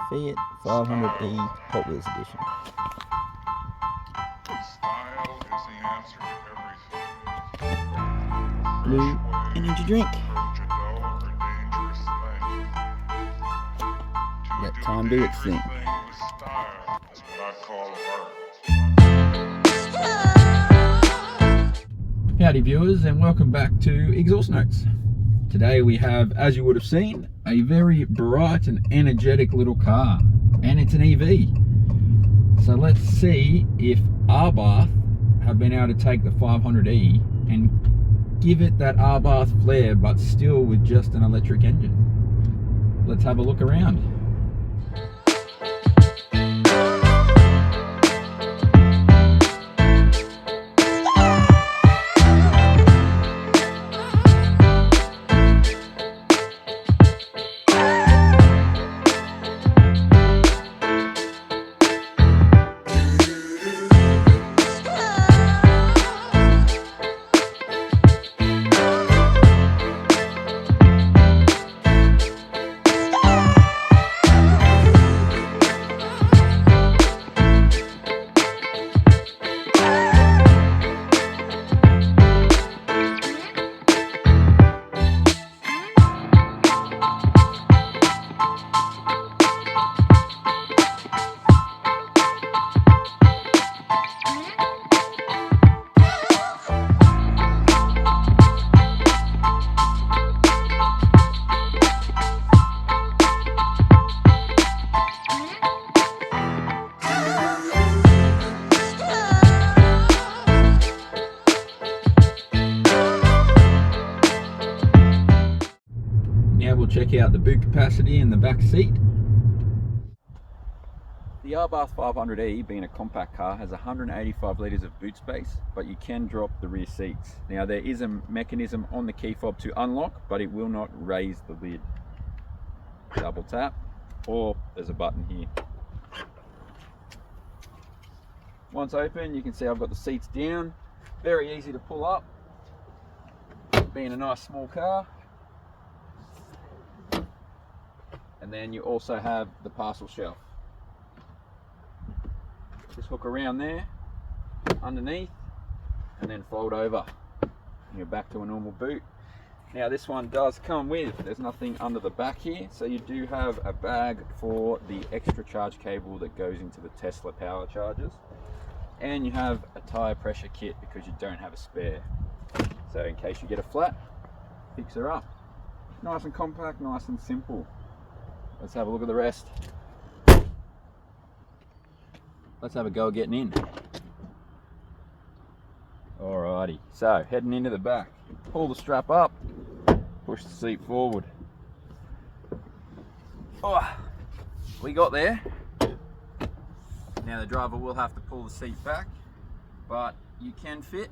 Fiat 500e Hot Wheels Edition. Style is the answer to everything. Blue energy drink. Let time do its thing. With style is what I call art. Howdy viewers, and welcome back to Exhaust Notes. Today we have, as you would have seen, a very bright and energetic little car, and it's an EV. So let's see if Abarth have been able to take the 500e and give it that Abarth flair, but still with just an electric engine. Let's have a look around. Now we'll check out the boot capacity in the back seat. The Abarth 500e, being a compact car, has 185 litres of boot space, but you can drop the rear seats. Now there is a mechanism on the key fob to unlock, but it will not raise the lid. Double tap, or there's a button here. Once open, you can see I've got the seats down. Very easy to pull up, being a nice small car. And then you also have the parcel shelf. Just hook around there, underneath, and then fold over. And you're back to a normal boot. Now this one does come with, there's nothing under the back here, so you do have a bag for the extra charge cable that goes into the Tesla power chargers. And you have a tyre pressure kit because you don't have a spare. So in case you get a flat, fix her up. Nice and compact, nice and simple. Let's have a look at the rest. Let's have a go at getting in. Alrighty, so heading into the back. Pull the strap up, push the seat forward. Oh, we got there. Now the driver will have to pull the seat back, but you can fit.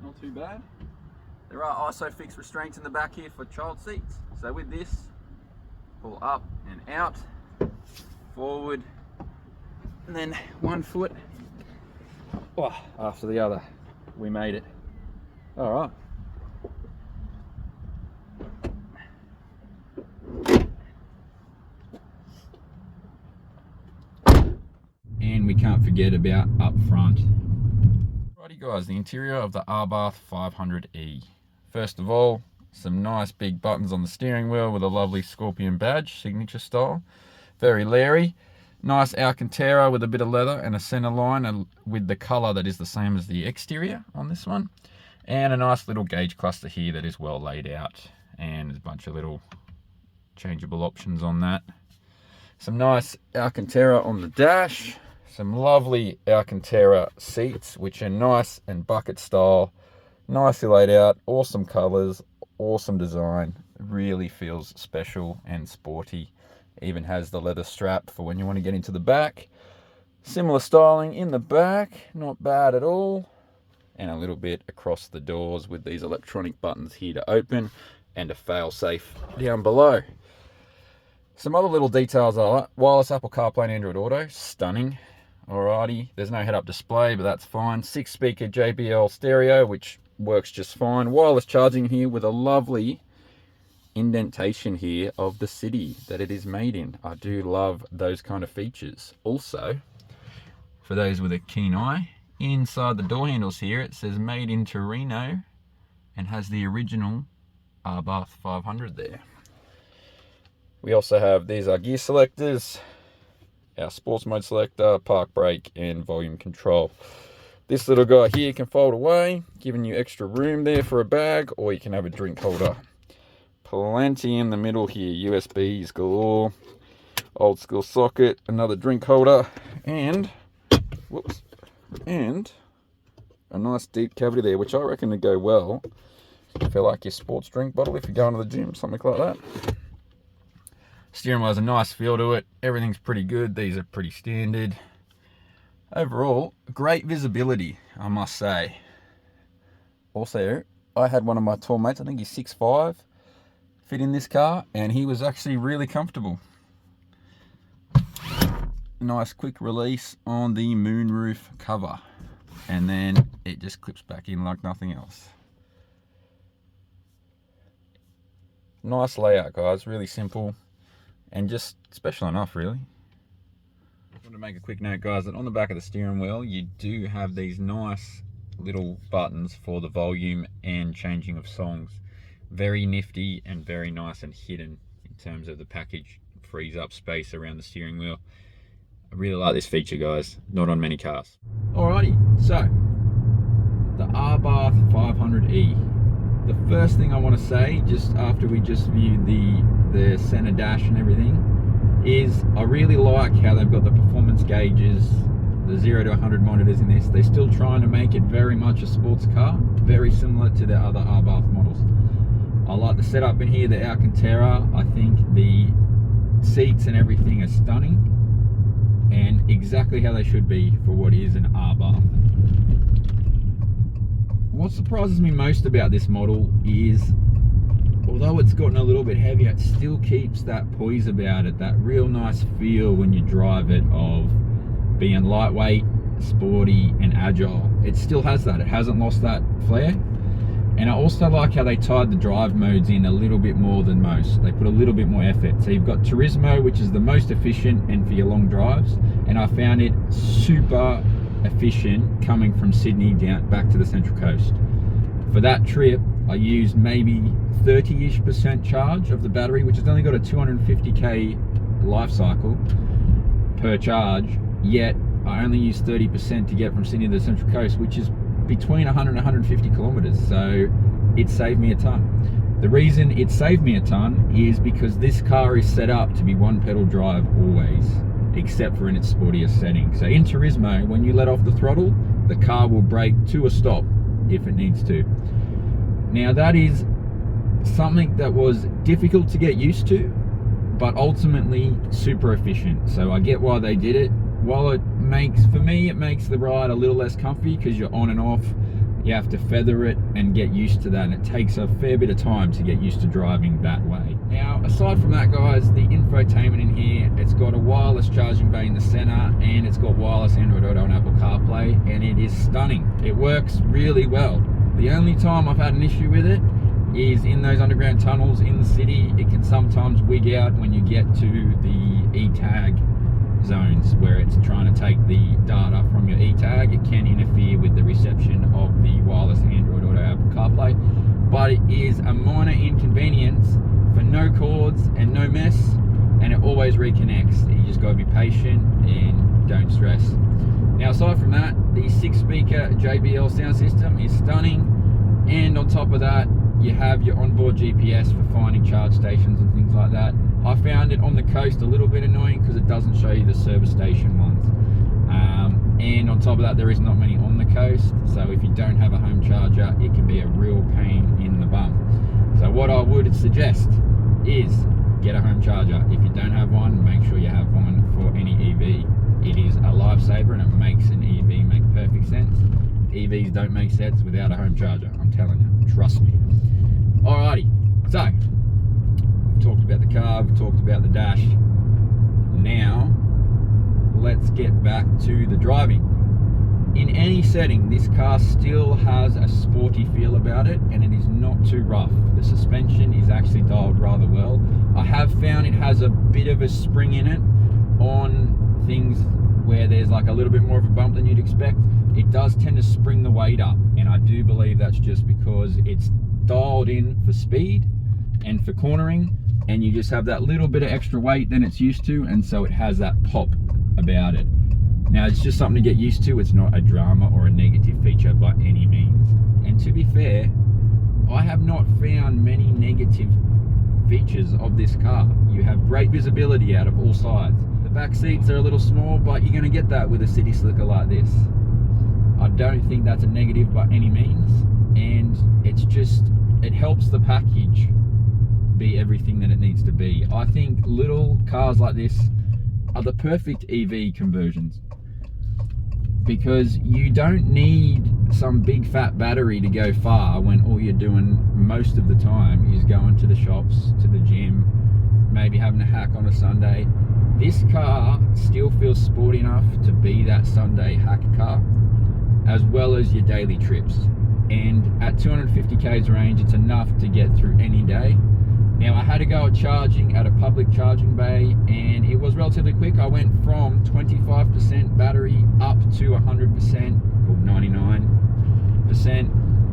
Not too bad. There are ISOFIX restraints in the back here for child seats. So with this, pull up and out, forward, and then one foot after the other. We made it. All right. And we can't forget about up front. Righty guys, the interior of the Abarth 500e. First of all, some nice big buttons on the steering wheel with a lovely scorpion badge, signature style. Very Larry. Nice Alcantara with a bit of leather and a center line with the color that is the same as the exterior on this one. And a nice little gauge cluster here that is well laid out. And there's a bunch of little changeable options on that. Some nice Alcantara on the dash. Some lovely Alcantara seats, which are nice and bucket style. Nicely laid out, awesome colors, awesome design. Really feels special and sporty. Even has the leather strap for when you want to get into the back. Similar styling in the back, not bad at all. And a little bit across the doors with these electronic buttons here to open and a fail-safe down below. Some other little details are wireless Apple CarPlay and Android Auto, stunning. Alrighty, there's no head-up display, but that's fine. 6-speaker JBL stereo, which works just fine. Wireless charging here with a lovely indentation here of the city that it is made in. I do love those kind of features. Also, for those with a keen eye, inside the door handles here it says made in Turismo and has the original Abarth 500 there. We also have, these are gear selectors, our sports mode selector, park brake and volume control. This little guy here can fold away, giving you extra room there for a bag, or you can have a drink holder. Plenty in the middle here, USBs galore, old school socket, another drink holder, and whoops, and a nice deep cavity there, which I reckon would go well for like your sports drink bottle if you're going to the gym, something like that. Steering wheel has a nice feel to it. Everything's pretty good. These are pretty standard. Overall, great visibility, I must say. Also, I had one of my tall mates, I think he's 6'5", fit in this car, and he was actually really comfortable. Nice quick release on the moonroof cover, and then it just clips back in like nothing else. Nice layout, guys, really simple and just special enough, really. I want to make a quick note, guys, that on the back of the steering wheel you do have these nice little buttons for the volume and changing of songs. Very nifty and very nice and hidden in terms of the package. Frees up space around the steering wheel. I really like this feature, guys, not on many cars. Alrighty, so the Abarth 500e. The first thing I want to say, just after we just viewed the center dash and everything, is I really like how they've got the performance gauges, the 0 to 100 monitors in this. They're still trying to make it very much a sports car, very similar to their other Abarth models. I like the setup in here, the Alcantara. I think the seats and everything are stunning and exactly how they should be for what is an Abarth. What surprises me most about this model is, although it's gotten a little bit heavier, it still keeps that poise about it, that real nice feel when you drive it of being lightweight, sporty and agile. It still has that, it hasn't lost that flair. And I also like how they tied the drive modes in a little bit more than most. They put a little bit more effort. So you've got Turismo, which is the most efficient and for your long drives, and I found it super efficient coming from Sydney down back to the Central Coast. For that trip I used maybe 30-ish% charge of the battery, which has only got a 250k life cycle per charge, yet I only used 30% to get from Sydney to the Central Coast, which is between 100 and 150 kilometers, so it saved me a ton. The reason it saved me a ton is because this car is set up to be one pedal drive always, except for in its sportiest setting. So in Turismo, when you let off the throttle, the car will brake to a stop if it needs to. Now that is something that was difficult to get used to, but ultimately super efficient. So I get why they did it. While it makes, for me, it makes the ride a little less comfy because you're on and off. You have to feather it and get used to that, and it takes a fair bit of time to get used to driving that way. Now, aside from that, guys, the infotainment in here, it's got a wireless charging bay in the center, and it's got wireless Android Auto and Apple CarPlay, and it is stunning. It works really well. The only time I've had an issue with it is in those underground tunnels in the city. It can sometimes wig out when you get to the E-tag zones where it's trying to take the data from your E-tag. It can interfere with the reception of the wireless Android Auto Apple CarPlay, but it is a minor inconvenience for no cords and no mess, and it always reconnects. You just got to be patient and don't stress. Now, aside from that, the 6-speaker JBL sound system is stunning, and on top of that you have your onboard GPS for finding charge stations and things like that. I found it on the coast a little bit annoying because it doesn't show you the service station ones. And on top of that, there is not many on the coast, so if you don't have a home charger, it can be a real pain in the bum. So what I would suggest is get a home charger. If you don't have one, make sure you have one for any EV. It is a lifesaver and it makes an EV make perfect sense. EVs don't make sense without a home charger, I'm telling you, trust me. Alrighty, so we've talked about the car, we've talked about the dash. Now let's get back to the driving. In any setting, this car still has a sporty feel about about it, and it is not too rough. The suspension is actually dialed rather well. I have found it has a bit of a spring in it on things where there's like a little bit more of a bump than you'd expect. It does tend to spring the weight up, and I do believe that's just because it's dialed in for speed and for cornering, and you just have that little bit of extra weight than it's used to, and so it has that pop about it. Now, it's just something to get used to. It's not a drama or a negative feature by any means. And to be fair, I have not found many negative features of this car. You have great visibility out of all sides. The back seats are a little small, but you're going to get that with a city slicker like this. I don't think that's a negative by any means, and it helps the package be everything that it needs to be. I think little cars like this are the perfect EV conversions, because you don't need some big fat battery to go far when all you're doing most of the time is going to the shops, to the gym, maybe having a hack on a Sunday. This car still feels sporty enough to be that Sunday hack car, as well as your daily trips. And at 250 k's range, it's enough to get through any day. Now, I had to go charging at a public charging bay, and it was relatively quick. I went from 25% battery up to 100% or 99%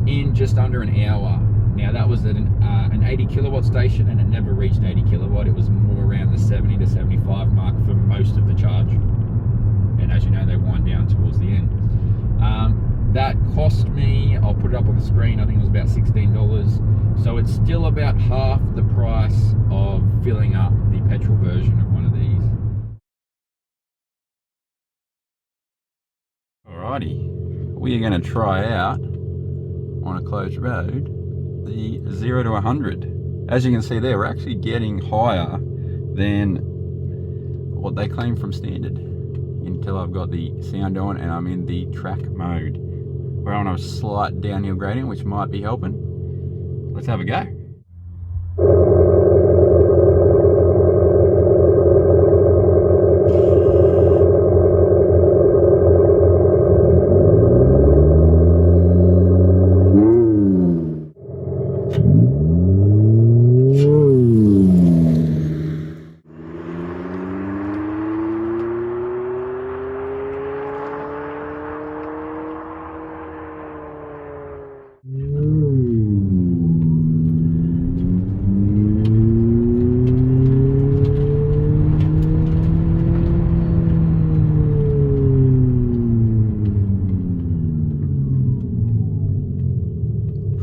in just under an hour. Now, that was at an 80 kilowatt station, and it never reached 80 kilowatt. It was more around the 70 to 75 mark for most of the charge. And as you know, they wind down towards the end. That cost me, I'll put it up on the screen, I think it was about $16. So it's still about half the price of filling up the petrol version of one of these. Alrighty, we are going to try out on a closed road the 0 to 100. As you can see there, we're actually getting higher than what they claim from standard until I've got the sound on and I'm in the track mode. We're on a slight downhill gradient, which might be helping. Let's have a go.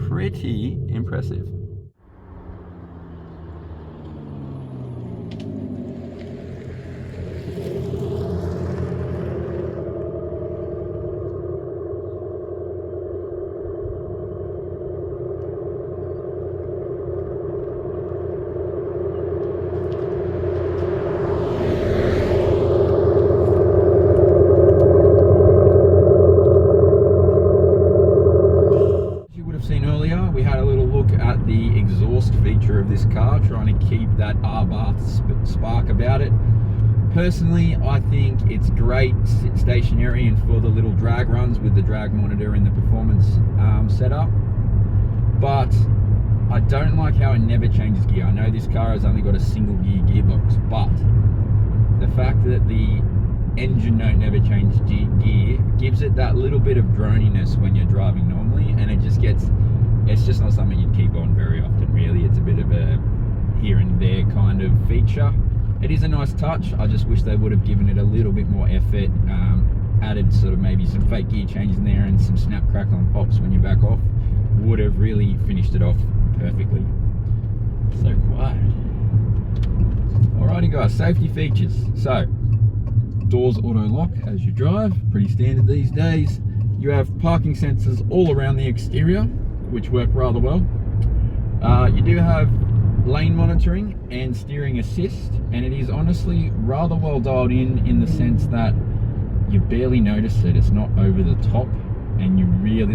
Pretty impressive. We had a little look at the exhaust feature of this car, trying to keep that Abarth spark about it. Personally, I think it's great stationary and for the little drag runs with the drag monitor and the performance setup, but I don't like how it never changes gear. I know this car has only got a single gear gearbox, but the fact that the engine note never changed gear gives it that little bit of droniness when you're driving normally, and it's just not something you'd keep on very often, really. It's a bit of a here and there kind of feature. It is a nice touch. I just wish they would have given it a little bit more effort, added sort of maybe some fake gear change in there and some snap crackle and pops when you back off. Would have really finished it off perfectly. So quiet. Alrighty guys, safety features. So, doors auto lock as you drive, pretty standard these days. You have parking sensors all around the exterior, which work rather well. You do have lane monitoring and steering assist, and it is honestly rather well dialed in the sense that you barely notice it. It's not over the top, and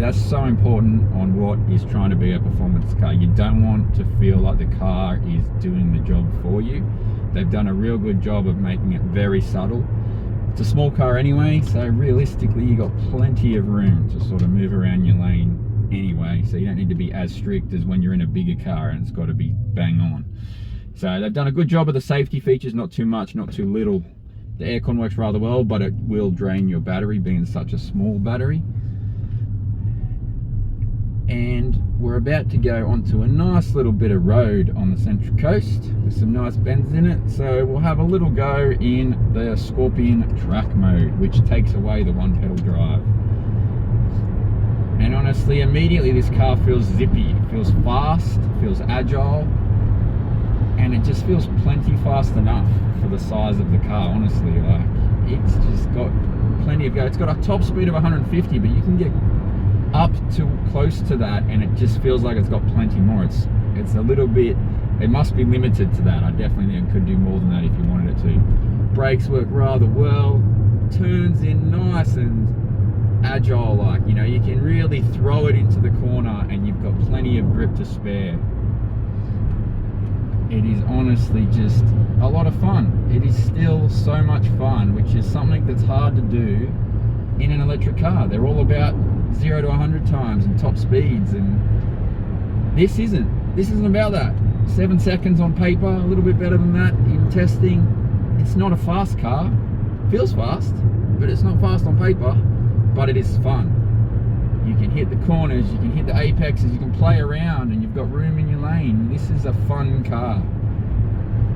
that's so important on what is trying to be a performance car. You don't want to feel like the car is doing the job for you. They've done a real good job of making it very subtle. It's a small car anyway, so realistically you got plenty of room to sort of move around your lane anyway, so you don't need to be as strict as when you're in a bigger car and it's got to be bang on. So they've done a good job of the safety features, not too much, not too little. The aircon works rather well, but it will drain your battery being such a small battery. And we're about to go onto a nice little bit of road on the Central Coast with some nice bends in it. So we'll have a little go in the Scorpion track mode, which takes away the one pedal drive. And honestly, immediately this car feels zippy. It feels fast, it feels agile, and it just feels plenty fast enough for the size of the car, honestly. Like, it's just got plenty of go. It's got a top speed of 150, but you can get up to close to that and it just feels like it's got plenty more. It's a little bit, it must be limited to that. I definitely think it could do more than that if you wanted it to. Brakes work rather well, turns in nice and agile, like, you know, you can really throw it into the corner and you've got plenty of grip to spare. It is honestly just a lot of fun. It is still so much fun, which is something that's hard to do in an electric car. They're all about 0 to 100 times and top speeds, and this isn't about that. 7 seconds on paper, a little bit better than that in testing. It's not a fast car. Feels fast, but it's not fast on paper, but it is fun. You can hit the corners, you can hit the apexes, you can play around, and you've got room in your lane. This is a fun car.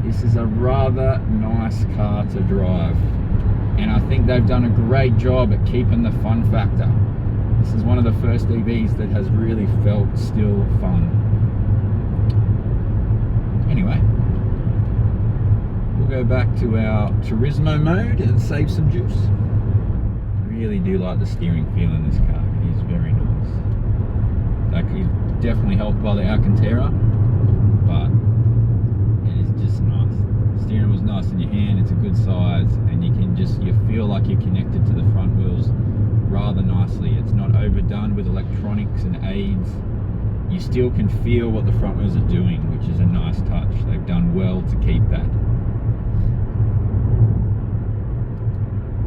This is a rather nice car to drive, and I think they've done a great job at keeping the fun factor. This is one of the first EVs that has really felt still fun. Anyway, we'll go back to our Turismo mode and save some juice. I really do like the steering feel in this car. It is very nice. That is definitely helped by the Alcantara, but it is just nice. The steering wheel's nice in your hand, it's a good size, and you feel like you're connected to the front wheels rather nicely. It's not overdone with electronics and aids. You still can feel what the front wheels are doing, which is a nice touch. They've done well to keep that.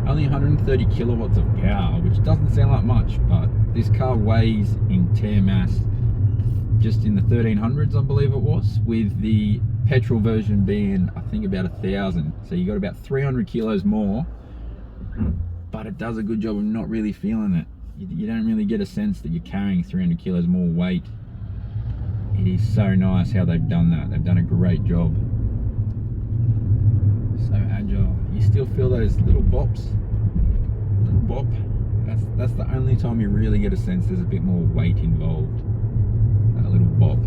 Only 130 kilowatts of power, which doesn't sound like much, but this car weighs in tear mass just in the 1300s, I believe it was, with the petrol version being, I think, about 1,000. So you got about 300 kilos more, but it does a good job of not really feeling it. You don't really get a sense that you're carrying 300 kilos more weight. It is so nice how they've done that. They've done a great job. So agile. You still feel those little bops. Little bop. That's the only time you really get a sense there's a bit more weight involved. That little bop.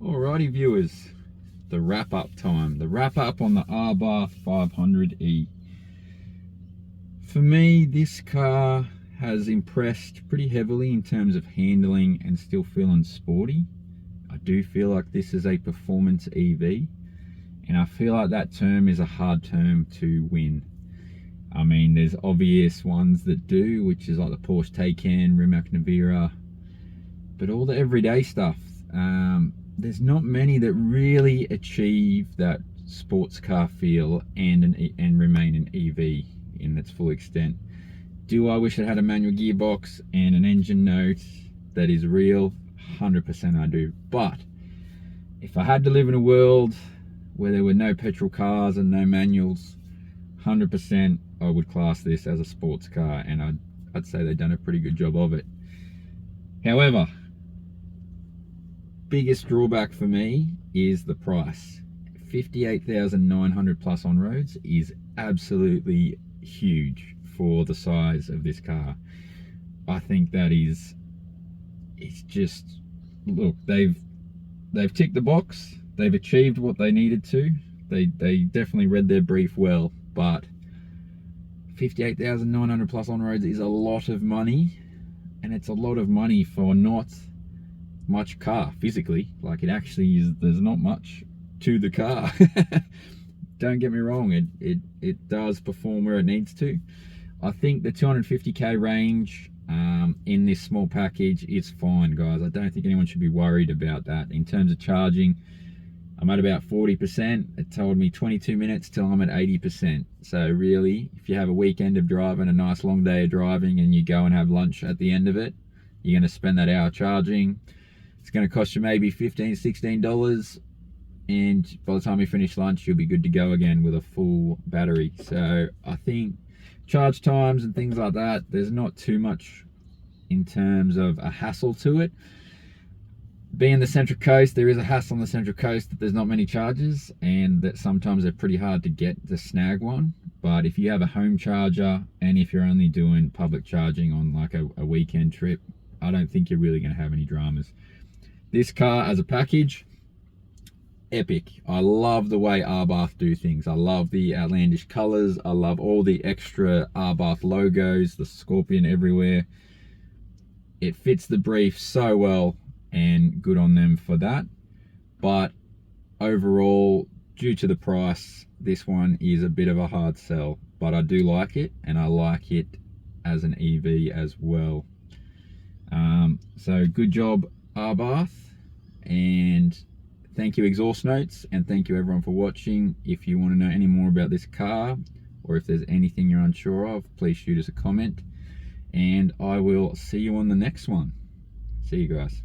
Alrighty viewers, the wrap up time. The wrap up on the Abarth 500e. For me, this car has impressed pretty heavily in terms of handling and still feeling sporty. I do feel like this is a performance EV, and I feel like that term is a hard term to win. I mean, there's obvious ones that do, which is like the Porsche Taycan, Rimac Navara, but all the everyday stuff, there's not many that really achieve that sports car feel and remain an EV in its full extent. Do I wish it had a manual gearbox and an engine note that is real? 100% I do. But if I had to live in a world where there were no petrol cars and no manuals, 100% I would class this as a sports car, and I'd say they've done a pretty good job of it. However, biggest drawback for me is the price. 58,900 plus on roads is absolutely huge for the size of this car. I think that is, it's just, look, they've ticked the box. They've achieved what they needed to. They definitely read their brief well, but 58,900 plus on roads is a lot of money, and it's a lot of money for not much car physically. Like, it actually is, there's not much to the car. Don't get me wrong, it does perform where it needs to. I think the 250k range in this small package is fine, guys. I don't think anyone should be worried about that. In terms of charging, I'm at about 40%. It told me 22 minutes till I'm at 80%. So really, if you have a weekend of driving, a nice long day of driving, and you go and have lunch at the end of it, you're going to spend that hour charging. It's going to cost you maybe $15, $16. And by the time you finish lunch, you'll be good to go again with a full battery. So I think charge times and things like that, there's not too much in terms of a hassle to it. Being the Central Coast, there is a hassle on the Central Coast that there's not many chargers, and that sometimes they're pretty hard to get to snag one. But if you have a home charger, and if you're only doing public charging on like a weekend trip, I don't think you're really going to have any dramas. This car as a package, epic. I love the way Abarth do things. I love the outlandish colors. I love all the extra Abarth logos, the scorpion everywhere. It fits the brief so well, and good on them for that. But overall, due to the price, this one is a bit of a hard sell, but I do like it, and I like it as an EV as well. So good job, Abarth, and thank you, Exhaust Notes, and thank you everyone for watching. If you want to know any more about this car, or if there's anything you're unsure of, please shoot us a comment, and I will see you on the next one. See you guys.